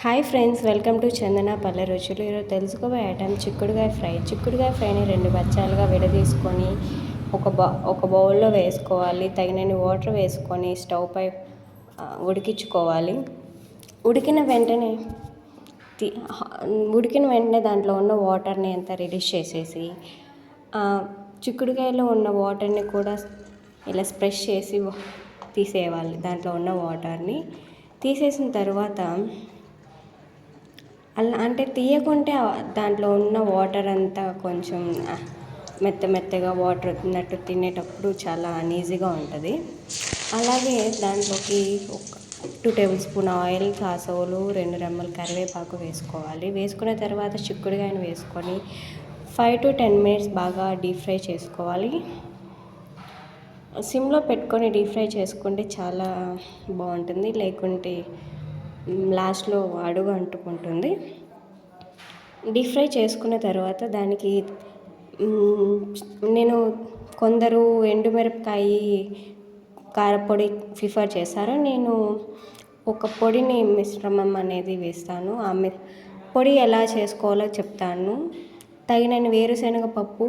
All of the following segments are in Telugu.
హాయ్ ఫ్రెండ్స్, వెల్కమ్ టు చందన పల్లె రుచులు. ఈరోజు తెలుసుకోబోయే ఐటమ్ చిక్కుడుకాయ ఫ్రై. చిక్కుడుకాయ ఫ్రైని 2 బచ్చాలుగా విడదీసుకొని ఒక బౌల్లో వేసుకోవాలి. తగినన్ని వాటర్ వేసుకొని స్టవ్ పై ఉడికించుకోవాలి. ఉడికిన వెంటనే దాంట్లో ఉన్న వాటర్ని అంతా రిలీజ్ చేసేసి చిక్కుడుకాయలో ఉన్న వాటర్ని కూడా ఇలా స్ప్రెష్ చేసి తీసేయాలి. దాంట్లో ఉన్న వాటర్ని తీసేసిన తర్వాత అలా అంటే తీయకుంటే దాంట్లో ఉన్న వాటర్ అంతా కొంచెం మెత్తగా వాటర్ వచ్చినట్టు తినేటప్పుడు చాలా అన్ఈజీగా ఉంటుంది. అలాగే దాంట్లోకి 2 టేబుల్ స్పూన్ ఆయిల్, కాసవులు, 2 రెమ్మల కరివేపాకు వేసుకోవాలి. వేసుకున్న తర్వాత చిక్కుడుకాయను వేసుకొని 5 to 10 minutes బాగా డీప్ ఫ్రై చేసుకోవాలి. సిమ్లో పెట్టుకొని డీప్ ఫ్రై చేసుకుంటే చాలా బాగుంటుంది, లేకుంటే లాస్ట్లో అడుగు అంటుకుంటుంది. డీప్ ఫ్రై చేసుకున్న తర్వాత దానికి నేను కొందరు ఎండుమిరపకాయ కారపొడి ప్రిఫర్ చేస్తారు. నేను ఒక పొడిని మిశ్రమం అనేది వేస్తాను. పొడి ఎలా చేసుకోవాలో చెప్తాను. తగినన్ని వేరుశనగ పప్పు,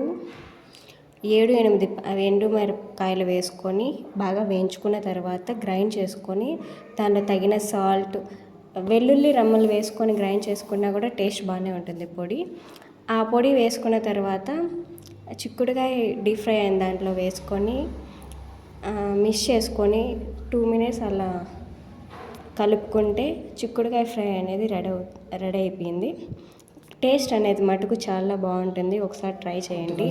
7-8 ఎండుమిరపకాయలు వేసుకొని బాగా వేయించుకున్న తర్వాత గ్రైండ్ చేసుకొని దాంట్లో తగిన సాల్ట్, వెల్లుల్లి రెమ్మలు వేసుకొని గ్రైండ్ చేసుకున్నా కూడా టేస్ట్ బాగానే ఉంటుంది పొడి. ఆ పొడి వేసుకున్న తర్వాత చిక్కుడుకాయ డీప్ ఫ్రై అయిన దాంట్లో వేసుకొని మిక్స్ చేసుకొని 2 minutes అలా కలుపుకుంటే చిక్కుడుకాయ ఫ్రై అనేది రెడీ అయిపోయింది. టేస్ట్ అనేది మటుకు చాలా బాగుంటుంది. ఒకసారి ట్రై చేయండి.